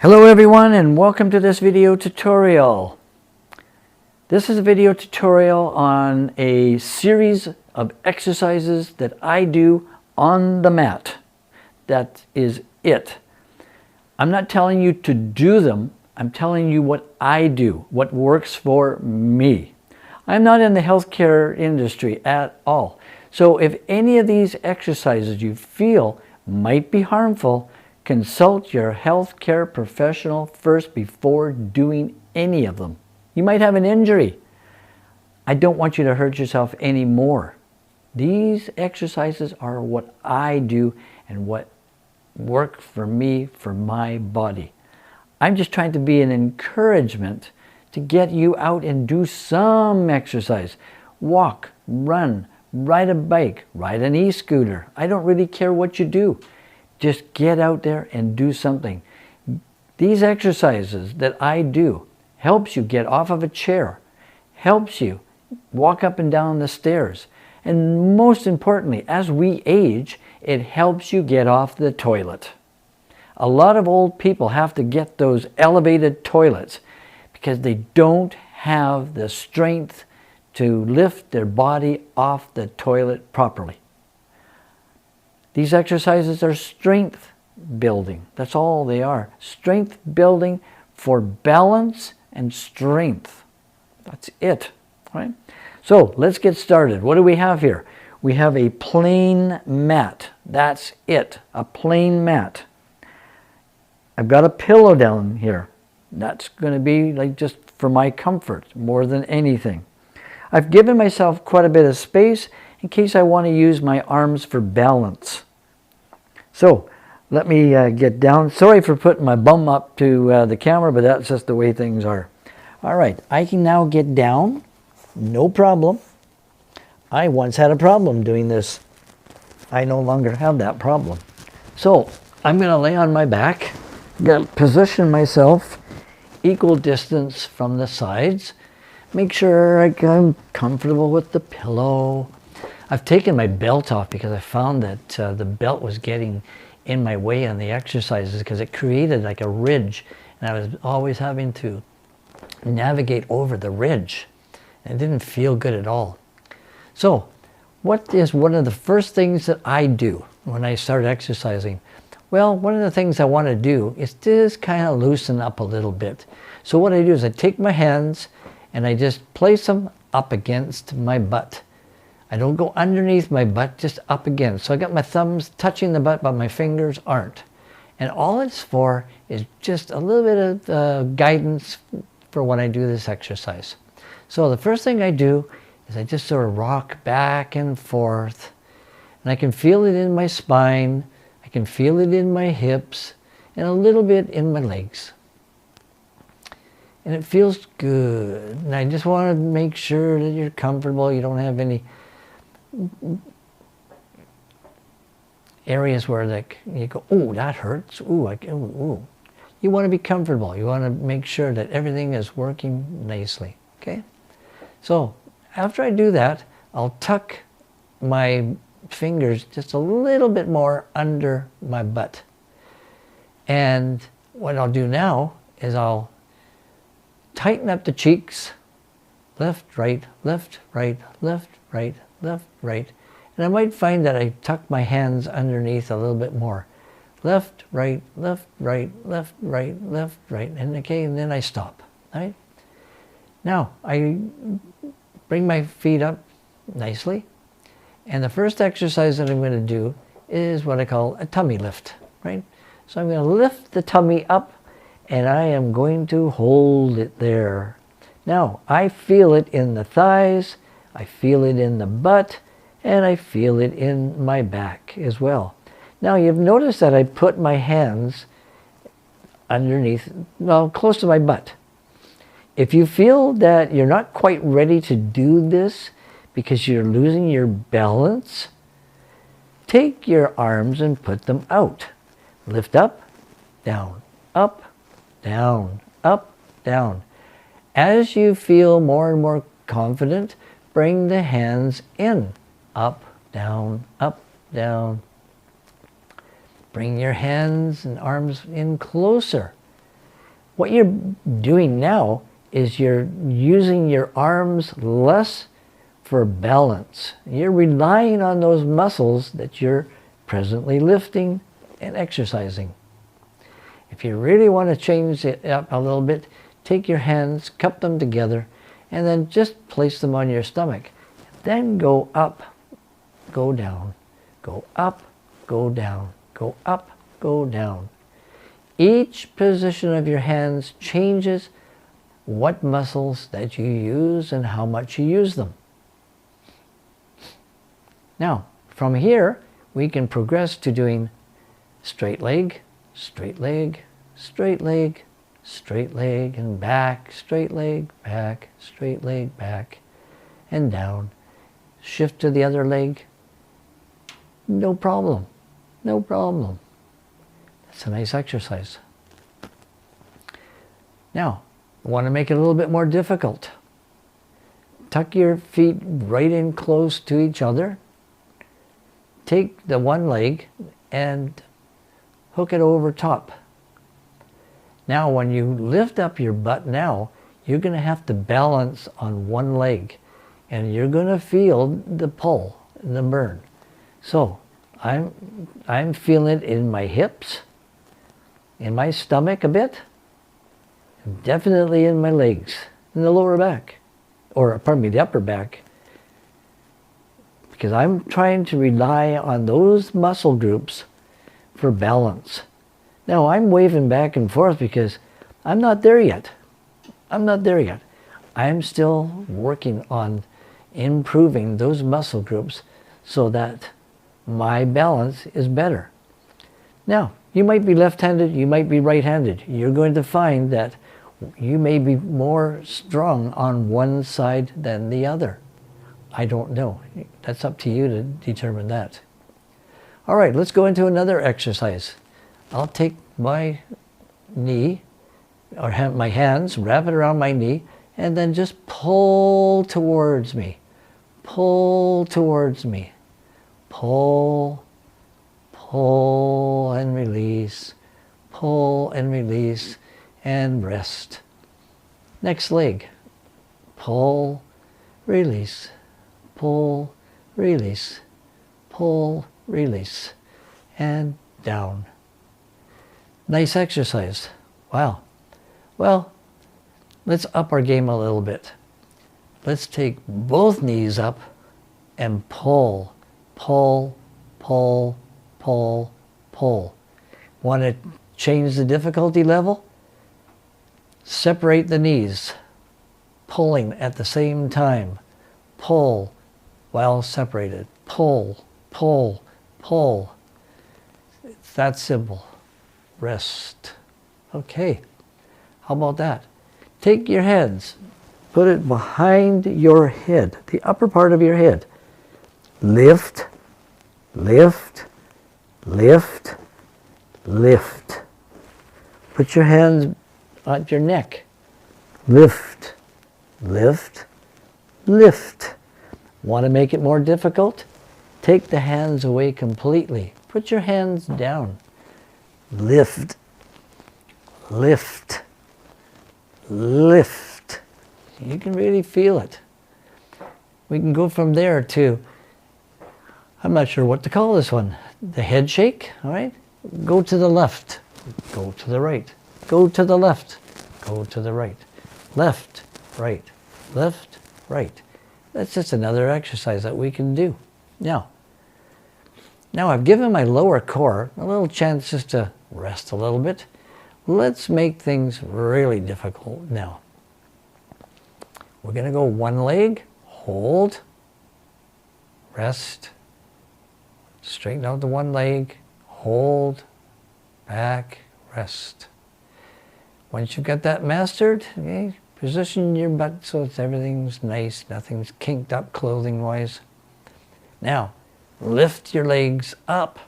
Hello everyone and welcome to this video tutorial. This is a video tutorial on a series of exercises that I do on the mat. That is it. I'm not telling you to do them. I'm telling you what I do, what works for me. I'm not in the healthcare industry at all. So if any of these exercises you feel might be harmful, consult your healthcare professional first before doing any of them. You might have an injury. I don't want you to hurt yourself anymore. These exercises are what I do and what work for me, for my body. I'm just trying to be an encouragement to get you out and do some exercise. Walk, run, ride a bike, ride an e-scooter. I don't really care what you do. Just get out there and do something. These exercises that I do helps you get off of a chair, helps you walk up and down the stairs, and most importantly, as we age, it helps you get off the toilet. A lot of old people have to get those elevated toilets because they don't have the strength to lift their body off the toilet properly. These exercises are strength building. That's all they are. Strength building for balance and strength. That's it, right? So let's get started. What do we have here? We have a plain mat. That's it, a plain mat. I've got a pillow down here. That's going to be like just for my comfort more than anything. I've given myself quite a bit of space in case I want to use my arms for balance. So let me get down. Sorry for putting my bum up to the camera, but that's just the way things are. All right, I can now get down. No problem. I once had a problem doing this. I no longer have that problem. So I'm going to lay on my back, position myself equal distance from the sides. Make sure I'm comfortable with the pillow. I've taken my belt off because I found that the belt was getting in my way on the exercises because it created like a ridge, and I was always having to navigate over the ridge. It didn't feel good at all. So what is one of the first things that I do when I start exercising? Well, one of the things I want to do is just kind of loosen up a little bit. So what I do is I take my hands and I just place them up against my butt. I don't go underneath my butt, just up against. So I got my thumbs touching the butt, but my fingers aren't. And all it's for is just a little bit of guidance for when I do this exercise. So the first thing I do is I just sort of rock back and forth. And I can feel it in my spine. I can feel it in my hips and a little bit in my legs. And it feels good. And I just want to make sure that you're comfortable. You don't have any areas where like you go, oh, that hurts. Ooh, ooh. You want to be comfortable. You want to make sure that everything is working nicely. Okay? So after I do that, I'll tuck my fingers just a little bit more under my butt. And what I'll do now is I'll tighten up the cheeks. Left, right, left, right, left, right, left, right. And I might find that I tuck my hands underneath a little bit more. Left, right, left, right, left, right, left, right. And okay, and then I stop. Right? Now, I bring my feet up nicely. And the first exercise that I'm going to do is what I call a tummy lift. Right? So I'm going to lift the tummy up and I am going to hold it there. Now, I feel it in the thighs, I feel it in the butt, and I feel it in my back as well. Now, you've noticed that I put my hands underneath, well, close to my butt. If you feel that you're not quite ready to do this because you're losing your balance, take your arms and put them out. Lift up, down, up, down, up, down. As you feel more and more confident, bring the hands in. Up, down, up, down. Bring your hands and arms in closer. What you're doing now is you're using your arms less for balance. You're relying on those muscles that you're presently lifting and exercising. If you really want to change it up a little bit, take your hands, cup them together, and then just place them on your stomach. Then go up, go down, go up, go down, go up, go down. Each position of your hands changes what muscles that you use and how much you use them. Now, from here, we can progress to doing straight leg, straight leg, straight leg, straight leg, and back, straight leg, back, and down. Shift to the other leg. No problem. No problem. That's a nice exercise. Now, I want to make it a little bit more difficult. Tuck your feet right in close to each other. Take the one leg and hook it over top. Now, when you lift up your butt now, you're going to have to balance on one leg. And you're going to feel the pull, the burn. So, I'm feeling it in my hips, in my stomach a bit, definitely in my legs, in the lower back, or pardon me, the upper back. Because I'm trying to rely on those muscle groups for balance. Now, I'm waving back and forth because I'm not there yet. I'm not there yet. I'm still working on improving those muscle groups so that my balance is better. Now, you might be left-handed, you might be right-handed. You're going to find that you may be more strong on one side than the other. I don't know. That's up to you to determine that. All right, let's go into another exercise. I'll take my knee, or my hands, wrap it around my knee, and then just pull towards me. Pull towards me. Pull, pull and release. Pull and release and rest. Next leg. Pull, release. Pull, release. Pull, release. And down. Nice exercise. Wow. Well, let's up our game a little bit. Let's take both knees up and pull, pull, pull, pull, pull. Want to change the difficulty level? Separate the knees, pulling at the same time. Pull while separated. Pull, pull, pull. It's that simple. Rest. Okay. How about that? Take your hands, put it behind your head, the upper part of your head. Lift, lift, lift, lift. Put your hands on your neck. Lift, lift, lift. Want to make it more difficult? Take the hands away completely. Put your hands down. Lift, lift, lift. You can really feel it. We can go from there to, I'm not sure what to call this one, the head shake, all right? Go to the left, go to the right, go to the left, go to the right, left, right, left, right. That's just another exercise that we can do. Now I've given my lower core a little chance just to rest a little bit. Let's make things really difficult now. We're going to go one leg, hold, rest, straighten out the one leg, hold, back, rest. Once you've got that mastered, okay, position your butt so that everything's nice, nothing's kinked up clothing-wise. Now, lift your legs up.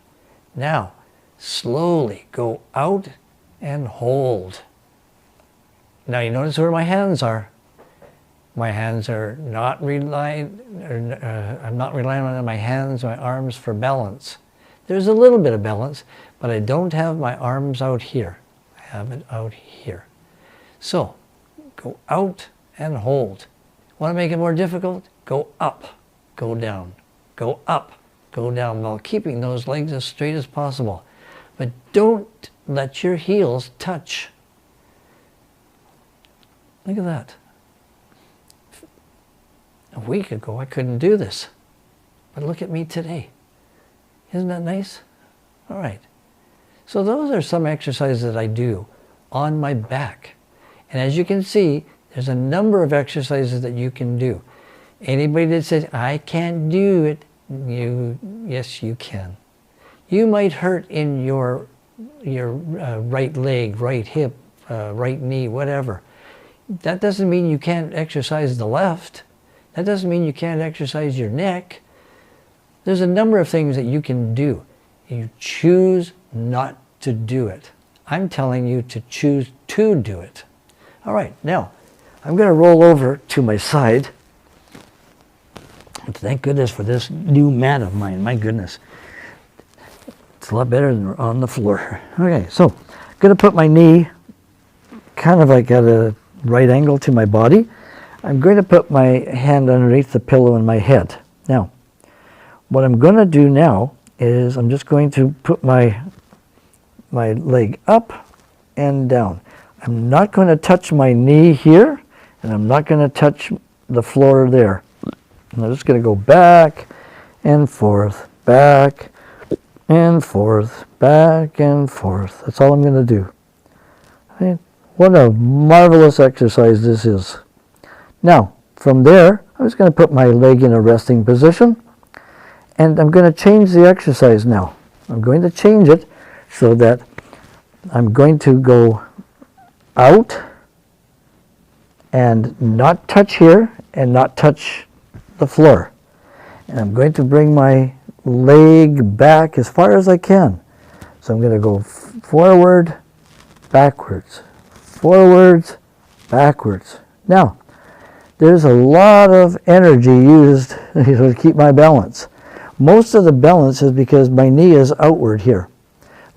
Now, slowly go out and hold. Now you notice where my hands are. My hands are not relying, I'm not relying on my hands, my arms for balance. There's a little bit of balance, but I don't have my arms out here. I have it out here. So go out and hold. Want to make it more difficult? Go up, go down, go up, go down, while keeping those legs as straight as possible. But don't let your heels touch. Look at that. A week ago I couldn't do this, but look at me today. Isn't that nice? All right. So those are some exercises that I do on my back. And as you can see, there's a number of exercises that you can do. Anybody that says, I can't do it, yes, you can. You might hurt in your right leg, right hip, right knee, whatever. That doesn't mean you can't exercise the left. That doesn't mean you can't exercise your neck. There's a number of things that you can do. You choose not to do it. I'm telling you to choose to do it. All right, now I'm going to roll over to my side. Thank goodness for this new mat of mine. My goodness. It's a lot better than on the floor. Okay, so I'm going to put my knee kind of like at a right angle to my body. I'm going to put my hand underneath the pillow in my head. Now, what I'm going to do now is I'm just going to put my leg up and down. I'm not going to touch my knee here, and I'm not going to touch the floor there. And I'm just going to go back and forth, back and forth, back and forth. That's all I'm going to do. Okay. What a marvelous exercise this is. Now, from there, I'm just going to put my leg in a resting position, and I'm going to change the exercise now. I'm going to change it so that I'm going to go out and not touch here and not touch the floor. And I'm going to bring my leg back as far as I can. So I'm going to go forward, backwards, forwards, backwards. Now, there's a lot of energy used to keep my balance. Most of the balance is because my knee is outward here.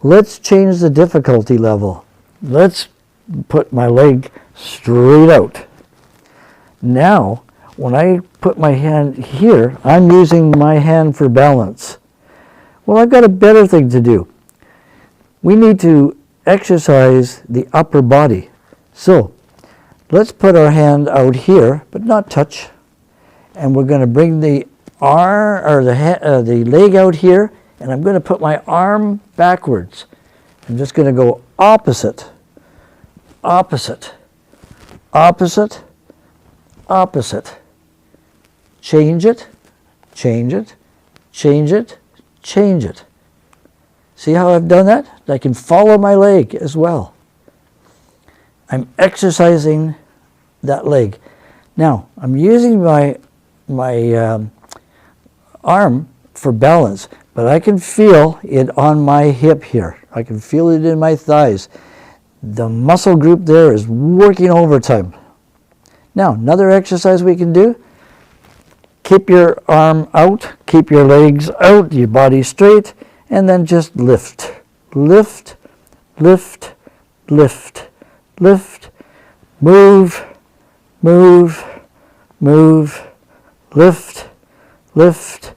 Let's change the difficulty level. Let's put my leg straight out. Now, when I put my hand here, I'm using my hand for balance. Well, I've got a better thing to do. We need to exercise the upper body. So, let's put our hand out here, but not touch. And we're going to bring the arm or the leg out here, and I'm going to put my arm backwards. I'm just going to go opposite, opposite, opposite, opposite. Change it, change it, change it, change it. See how I've done that? I can follow my leg as well. I'm exercising that leg. Now, I'm using my arm for balance, but I can feel it on my hip here. I can feel it in my thighs. The muscle group there is working overtime. Now, another exercise we can do. Keep your arm out, keep your legs out, your body straight, and then just lift. Lift, lift, lift, lift, move, move, move, lift, lift,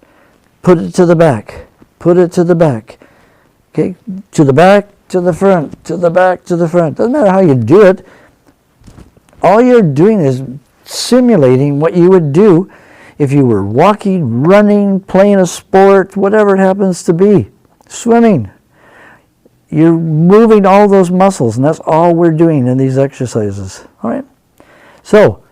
put it to the back, put it to the back. Okay, to the back, to the front, to the back, to the front. Doesn't matter how you do it. All you're doing is simulating what you would do if you were walking, running, playing a sport, whatever it happens to be, swimming. You're moving all those muscles, and that's all we're doing in these exercises. All right? So,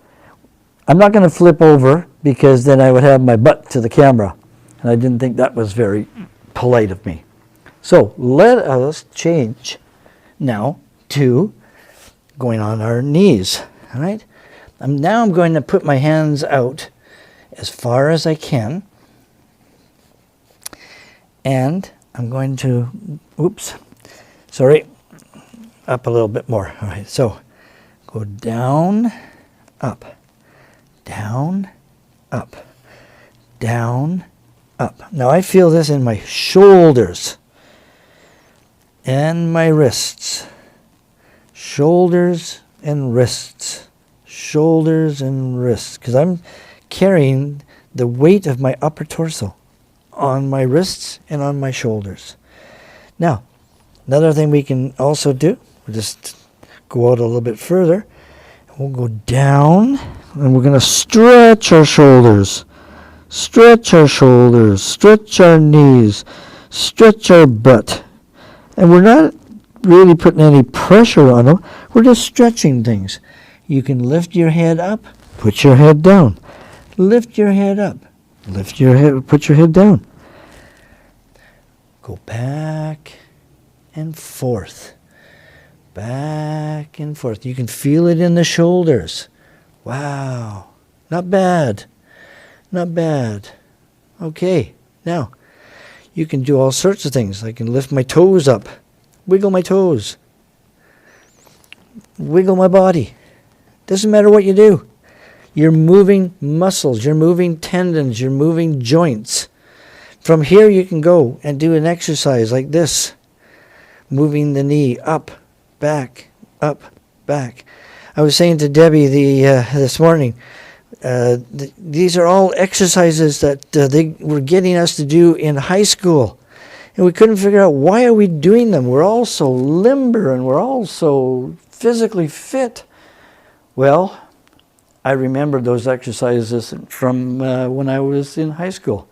I'm not going to flip over because then I would have my butt to the camera, and I didn't think that was very polite of me. So, let us change now to going on our knees. All right? Now I'm going to put my hands out as far as I can, and I'm going to, up a little bit more. All right, so go down, up, down, up, down, up. Now I feel this in my shoulders and my wrists. Shoulders, and wrists. Shoulders and wrists. Because I'm carrying the weight of my upper torso on my wrists and on my shoulders. Now, another thing we can also do, we'll just go out a little bit further. We'll go down and we're going to stretch our shoulders. Stretch our shoulders. Stretch our knees. Stretch our butt. And we're not really putting any pressure on them. We're just stretching things. You can lift your head up, put your head down. Lift your head up. Lift your head, put your head down. Go back and forth. Back and forth. You can feel it in the shoulders. Wow. Not bad. Not bad. Okay. Now, you can do all sorts of things. I can lift my toes up. Wiggle my toes. Wiggle my body. Doesn't matter what you do. You're moving muscles. You're moving tendons. You're moving joints. From here you can go and do an exercise like this. Moving the knee up, back, up, back. I was saying to Debbie this morning, these are all exercises that they were getting us to do in high school. And we couldn't figure out, why are we doing them? We're all so limber and we're all so physically fit. Well, I remember those exercises from when I was in high school.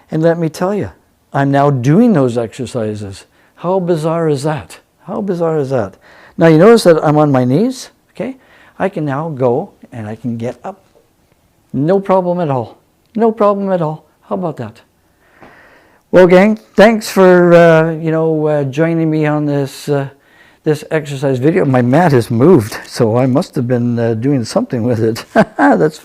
And let me tell you, I'm now doing those exercises. How bizarre is that? How bizarre is that? Now you notice that I'm on my knees, okay? I can now go and I can get up. No problem at all. No problem at all. How about that? Well, gang, thanks for joining me on this this exercise video. My mat has moved, so I must have been doing something with it. That's